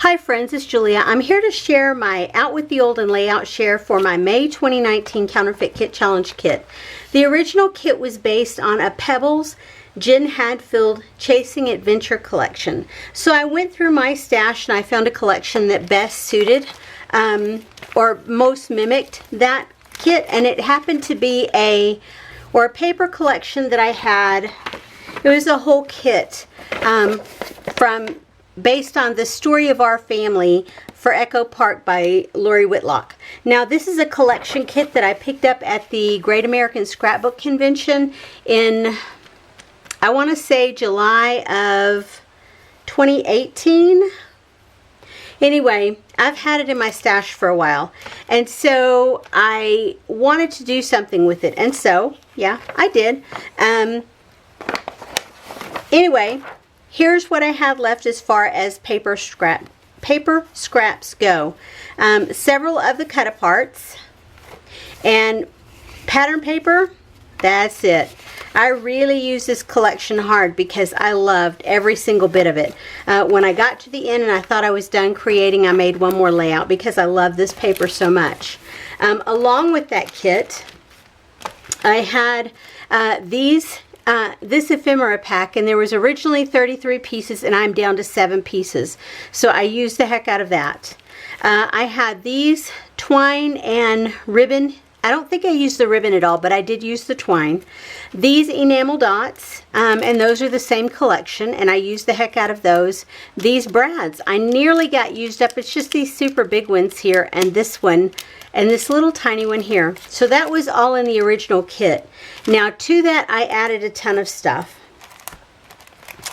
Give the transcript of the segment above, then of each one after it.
Hi friends, it's Julia. I'm here to share my Out with the Old and Layout share for my May 2019 Counterfeit Kit Challenge kit. The original kit was based on a Pebbles Jen Hadfield Chasing Adventure collection. So I went through my stash and I found a collection that best suited or most mimicked that kit, and it happened to be a paper collection that I had. It was a whole kit based on The Story of Our Family for Echo Park by Lori Whitlock. Now this is a collection kit that I picked up at the Great American Scrapbook Convention in, I want to say, July of 2018. Anyway, I've had it in my stash for a while, and so I wanted to do something with it, and so yeah, I did. Anyway, here's what I have left as far as paper scraps go. Several of the cut aparts and pattern paper. That's it. I really used this collection hard because I loved every single bit of it. When I got to the end and I thought I was done creating, I made one more layout because I love this paper so much. Along with that kit, I had this ephemera pack, and there was originally 33 pieces and I'm down to 7 pieces, so I used the heck out of that. I had these twine and ribbon. I don't think I used the ribbon at all, but I did use the twine. These enamel dots, and those are the same collection, and I used the heck out of those. These brads, I nearly got used up. It's just these super big ones here, and this one, and this little tiny one here. So that was all in the original kit. Now to that, I added a ton of stuff.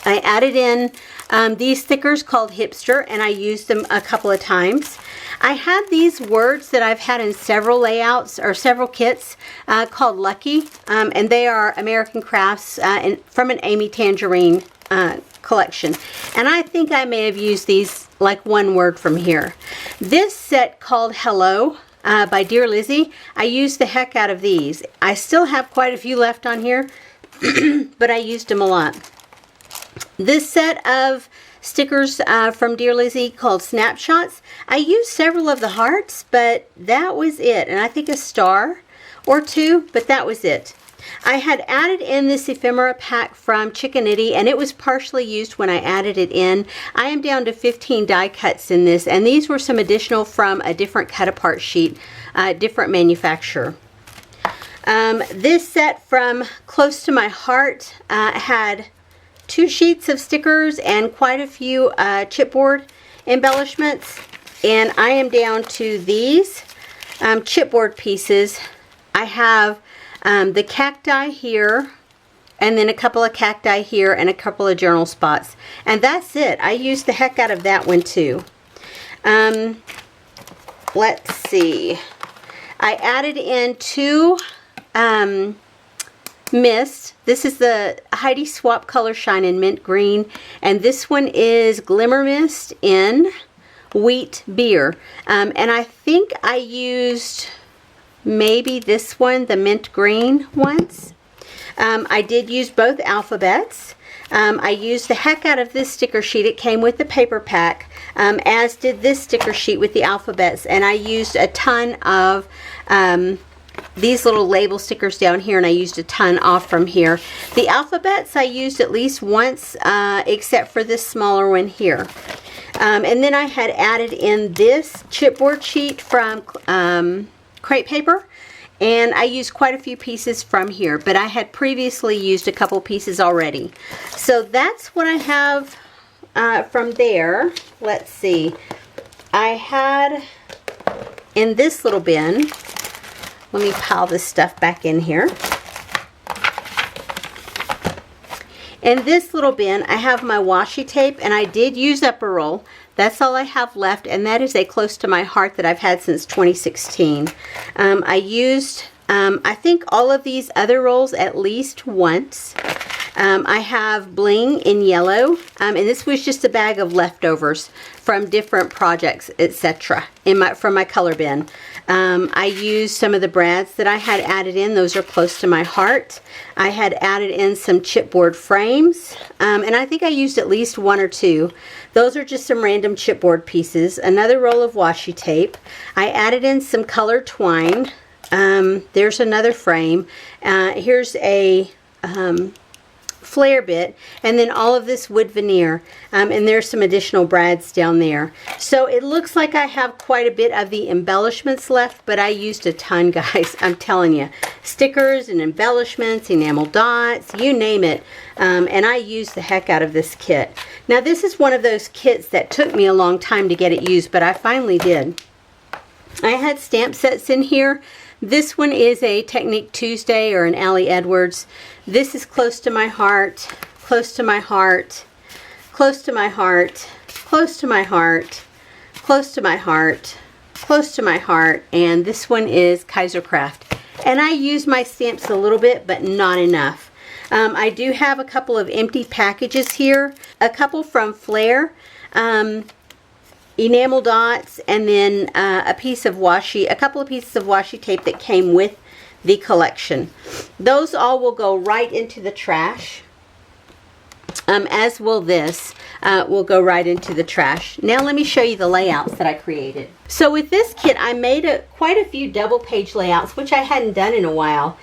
I added in these stickers called Hipster, and I used them a couple of times. I had these words that I've had in several layouts or several kits called Lucky, and they are American Crafts from an Amy Tangerine collection. And I think I may have used these like one word from here. This set called Hello by Dear Lizzie, I used the heck out of these. I still have quite a few left on here, but I used them a lot. This set of stickers from Dear Lizzie called Snapshots, I used several of the hearts, but that was it. And I think a star or two, but that was it. I had added in this ephemera pack from Chickanitty, and it was partially used when I added it in. I am down to 15 die cuts in this, and these were some additional from a different cut apart sheet, different manufacturer. This set from Close to My Heart had 2 sheets of stickers and quite a few chipboard embellishments, and I am down to these chipboard pieces. I have the cacti here, and then a couple of cacti here, and a couple of journal spots, and that's it. I used the heck out of that one too. Let's see, I added in 2 mist. This is the Heidi Swap Color Shine in Mint Green, and this one is Glimmer Mist in Wheat Beer, and I think I used maybe this one, the mint green ones. I did use both alphabets. I used the heck out of this sticker sheet. It came with the paper pack, as did this sticker sheet with the alphabets, and I used a ton of these little label stickers down here, and I used a ton off from here. The alphabets I used at least once, except for this smaller one here. And then I had added in this chipboard sheet from crepe paper, and I used quite a few pieces from here, but I had previously used a couple pieces already. So that's what I have from there. Let's see, I had in this little bin, let me pile this stuff back in here. In this little bin, I have my washi tape, and I did use up a roll. That's all I have left, and that is a Close to My Heart that I've had since 2016. I used, I think, all of these other rolls at least once. I have bling in yellow, and this was just a bag of leftovers from different projects, etc. From my color bin. I used some of the brads that I had added in. Those are close to my heart. I had added in some chipboard frames, and I think I used at least one or two. Those are just some random chipboard pieces. Another roll of washi tape. I added in some colored twine. There's another frame. Here's a flare bit, and then all of this wood veneer, and there's some additional brads down there. So it looks like I have quite a bit of the embellishments left, but I used a ton, guys. I'm telling you, stickers and embellishments, enamel dots, you name it, and I used the heck out of this kit. Now this is one of those kits that took me a long time to get it used, but I finally did. I had stamp sets in here. This one is a Technique Tuesday or an Allie Edwards. This is close to my heart, close to my heart, close to my heart, close to my heart, close to my heart, close to my heart, and this one is Kaisercraft. And I use my stamps a little bit, but not enough. I do have a couple of empty packages here, a couple from Flair, enamel dots, and then a couple of pieces of washi tape that came with the collection. Those all will go right into the trash, as will this. Will go right into the trash. Now let me show you the layouts that I created. So with this kit, I made quite a few double page layouts, which I hadn't done in a while.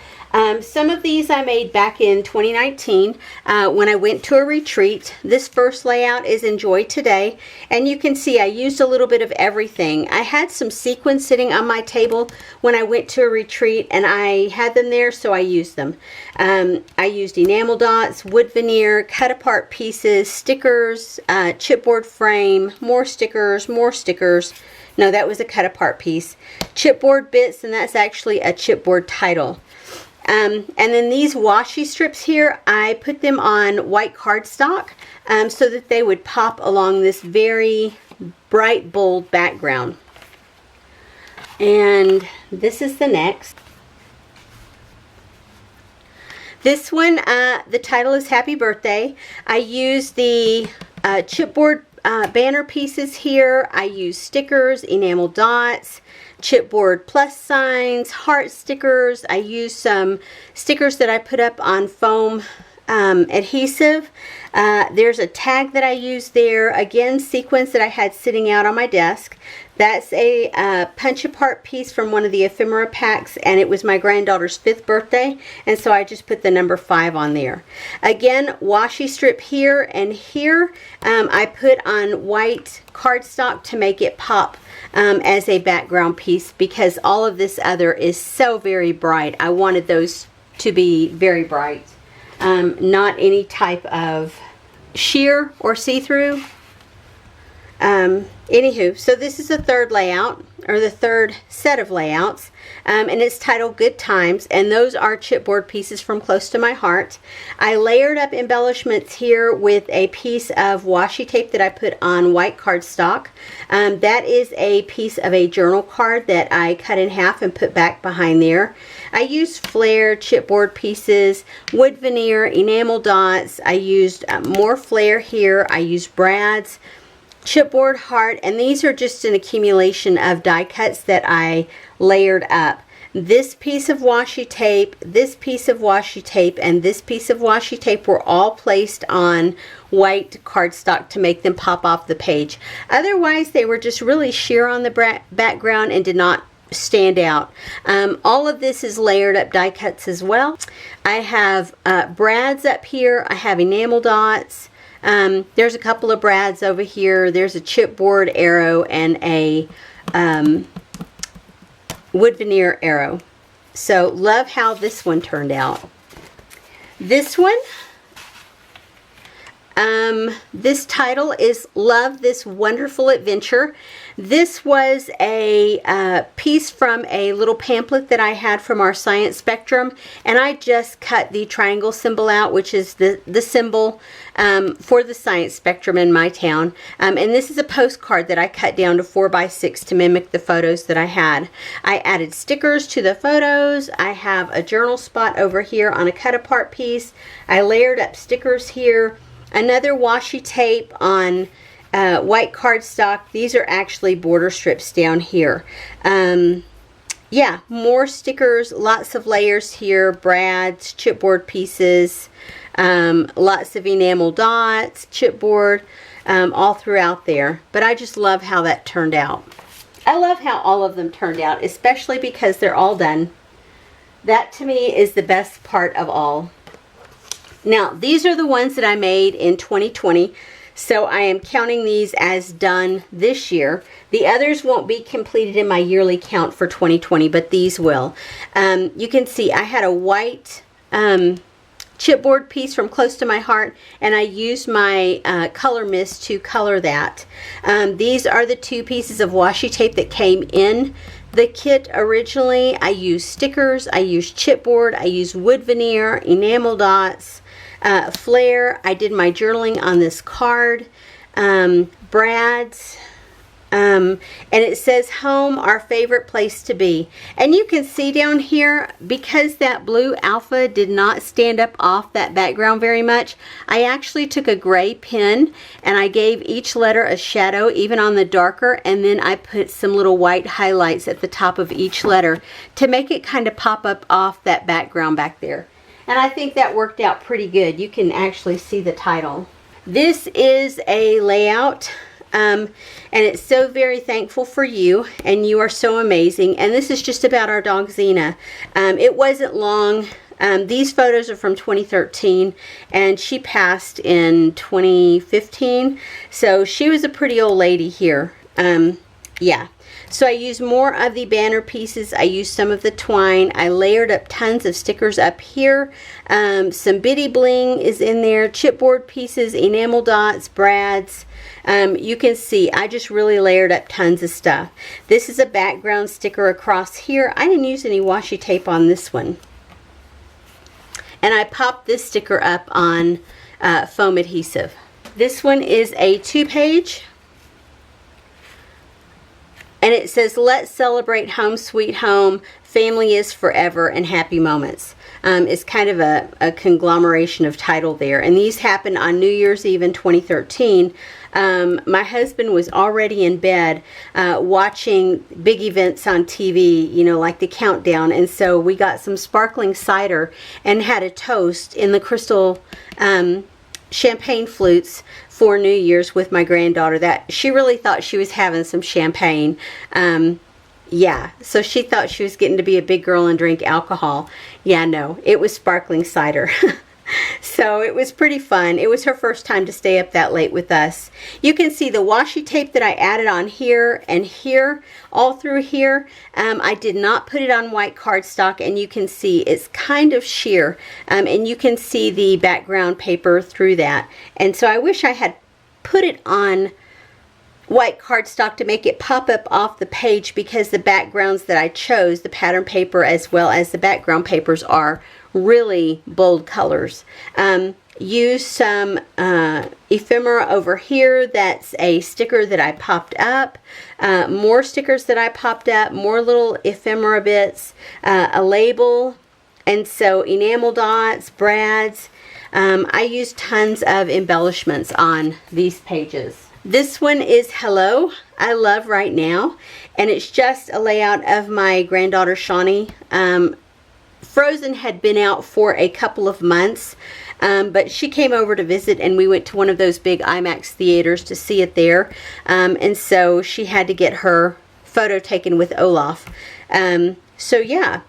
Some of these I made back in 2019 when I went to a retreat. This first layout is Enjoy Today, and you can see I used a little bit of everything. I had some sequins sitting on my table when I went to a retreat, and I had them there, so I used them. I used enamel dots, wood veneer, cut apart pieces, stickers, chipboard frame, more stickers, more stickers. No, that was a cut apart piece. Chipboard bits, and that's actually a chipboard title. And then these washi strips here, I put them on white cardstock so that they would pop along this very bright, bold background. And this is the next. This one, the title is Happy Birthday. I used the chipboard banner pieces here. I used stickers, enamel dots, chipboard plus signs, heart stickers. I used some stickers that I put up on foam adhesive. There's a tag that I used there. Again, sequins that I had sitting out on my desk. That's a punch apart piece from one of the ephemera packs, and it was my granddaughter's 5th birthday, and so I just put the number 5 on there. Again, washi strip here and here. I put on white cardstock to make it pop as a background piece, because all of this other is so very bright. I wanted those to be very bright. Not any type of sheer or see-through. Anywho, so this is the third layout, or the third set of layouts, and it's titled Good Times, and those are chipboard pieces from Close to My Heart. I layered up embellishments here with a piece of washi tape that I put on white cardstock. That is a piece of a journal card that I cut in half and put back behind there. I used Flair chipboard pieces, wood veneer, enamel dots. I used more Flair here. I used brads, chipboard heart, and these are just an accumulation of die cuts that I layered up. This piece of washi tape, this piece of washi tape, and this piece of washi tape were all placed on white cardstock to make them pop off the page. Otherwise, they were just really sheer on the background and did not stand out. All of this is layered up die cuts as well. I have brads up here. I have enamel dots. There's a couple of brads over here. There's a chipboard arrow and a wood veneer arrow. So love how this one turned out. This one, This title is Love This Wonderful Adventure. This was a piece from a little pamphlet that I had from our science spectrum, and I just cut the triangle symbol out, which is the symbol for the science spectrum in my town. And this is a postcard that I cut down to 4x6 to mimic the photos that I had. I added stickers to the photos. I have a journal spot over here on a cut apart piece. I layered up stickers here. Another washi tape on white cardstock. These are actually border strips down here. Yeah, more stickers, lots of layers here, brads, chipboard pieces, lots of enamel dots, chipboard, all throughout there. But I just love how that turned out. I love how all of them turned out, especially because they're all done. That to me is the best part of all. Now, these are the ones that I made in 2020, so I am counting these as done this year. The others won't be completed in my yearly count for 2020, but these will. You can see I had a white chipboard piece from Close to My Heart, and I used my color mist to color that. These are the two pieces of washi tape that came in the kit originally. I used stickers, I used chipboard, I used wood veneer, enamel dots, flair. I did my journaling on this card, brads, and it says home, our favorite place to be. And you can see down here, because that blue alpha did not stand up off that background very much, I actually took a gray pen and I gave each letter a shadow, even on the darker, and then I put some little white highlights at the top of each letter to make it kind of pop up off that background back there. And I think that worked out pretty good. You can actually see the title. This is a layout, and it's So Very Thankful for You, and you are so amazing. And this is just about our dog Xena. It wasn't long. These photos are from 2013, and she passed in 2015. So she was a pretty old lady here. Yeah. So I used more of the banner pieces. I used some of the twine. I layered up tons of stickers up here. Some bitty bling is in there. Chipboard pieces, enamel dots, brads. You can see I just really layered up tons of stuff. This is a background sticker across here. I didn't use any washi tape on this one. And I popped this sticker up on foam adhesive. This one is a 2-page. And it says, let's celebrate home sweet home, family is forever, and happy moments. It's kind of a conglomeration of title there. And these happened on New Year's Eve in 2013. My husband was already in bed watching big events on TV, you know, like the countdown. And so we got some sparkling cider and had a toast in the crystal champagne flutes for New Year's with my granddaughter. That she really thought she was having some champagne. Yeah, so she thought she was getting to be a big girl and drink alcohol. Yeah, no, it was sparkling cider. So it was pretty fun. It was her first time to stay up that late with us. You can see the washi tape that I added on here and here, all through here. I did not put it on white cardstock, and you can see it's kind of sheer. And you can see the background paper through that. And so I wish I had put it on white cardstock to make it pop up off the page, because the backgrounds that I chose, the pattern paper as well as the background papers, are really bold colors. Use some ephemera over here. That's a sticker that I popped up. More stickers that I popped up. More little ephemera bits. A label. And so enamel dots, brads. I used tons of embellishments on these pages. This one is Hello, I Love Right Now. And it's just a layout of my granddaughter Shawnee. Frozen had been out for a couple of months, but she came over to visit, and we went to one of those big IMAX theaters to see it there, and so she had to get her photo taken with Olaf. So yeah,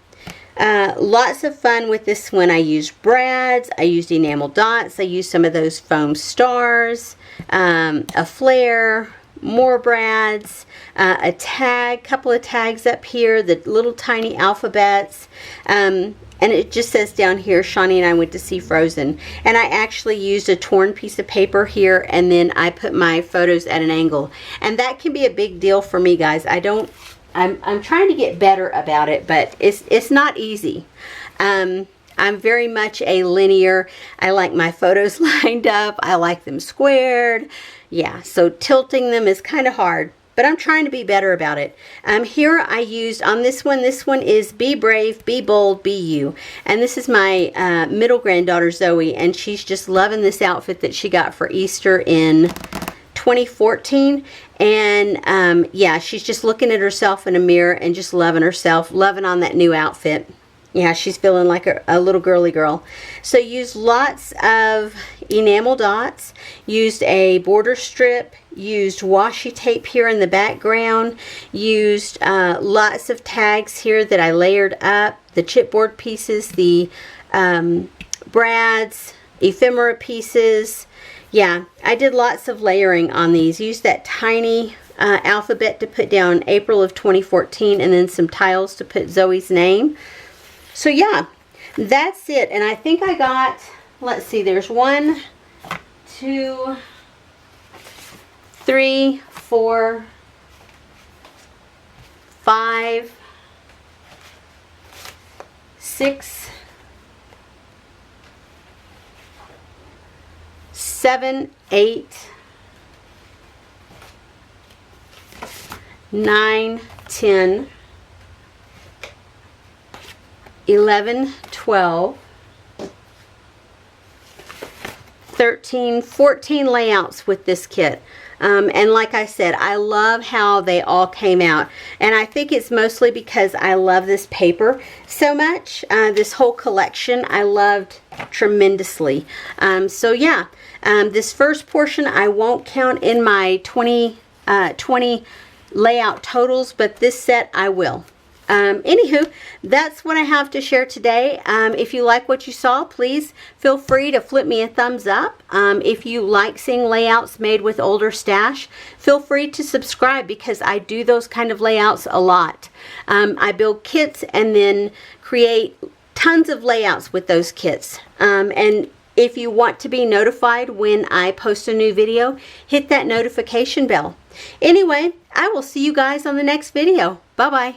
lots of fun with this one. I used brads, I used enamel dots, I used some of those foam stars, a flare, more brads, a tag, couple of tags up here, the little tiny alphabets, and it just says down here, Shawnee and I went to see Frozen. And I actually used a torn piece of paper here, and then I put my photos at an angle. And that can be a big deal for me, guys. I'm trying to get better about it, but it's not easy. I'm very much a linear. I like my photos lined up. I like them squared. Yeah, so tilting them is kind of hard, but I'm trying to be better about it. Here I used on this one is Be Brave, Be Bold, Be You. And this is my middle granddaughter Zoe, and she's just loving this outfit that she got for Easter in 2014. And yeah, she's just looking at herself in a mirror and just loving herself, loving on that new outfit. Yeah, she's feeling like a little girly girl. So used lots of enamel dots, used a border strip, used washi tape here in the background, used lots of tags here that I layered up, the chipboard pieces, the brads, ephemera pieces. Yeah, I did lots of layering on these. Used that tiny alphabet to put down April of 2014, and then some tiles to put Zoe's name. So yeah, that's it. And I think I got, let's see, there's 1, 2, 3, 4, 5, 6, 7, 8, 9, 10, 11, 12, 13, 14 layouts with this kit. And like I said, I love how they all came out. And I think it's mostly because I love this paper so much. This whole collection I loved tremendously. So yeah, this first portion I won't count in my 2020 layout totals, but this set I will. Anywho, that's what I have to share today. If you like what you saw, please feel free to flip me a thumbs up. If you like seeing layouts made with older stash, feel free to subscribe, because I do those kind of layouts a lot. I build kits and then create tons of layouts with those kits. And if you want to be notified when I post a new video, hit that notification bell. Anyway, I will see you guys on the next video. Bye-bye.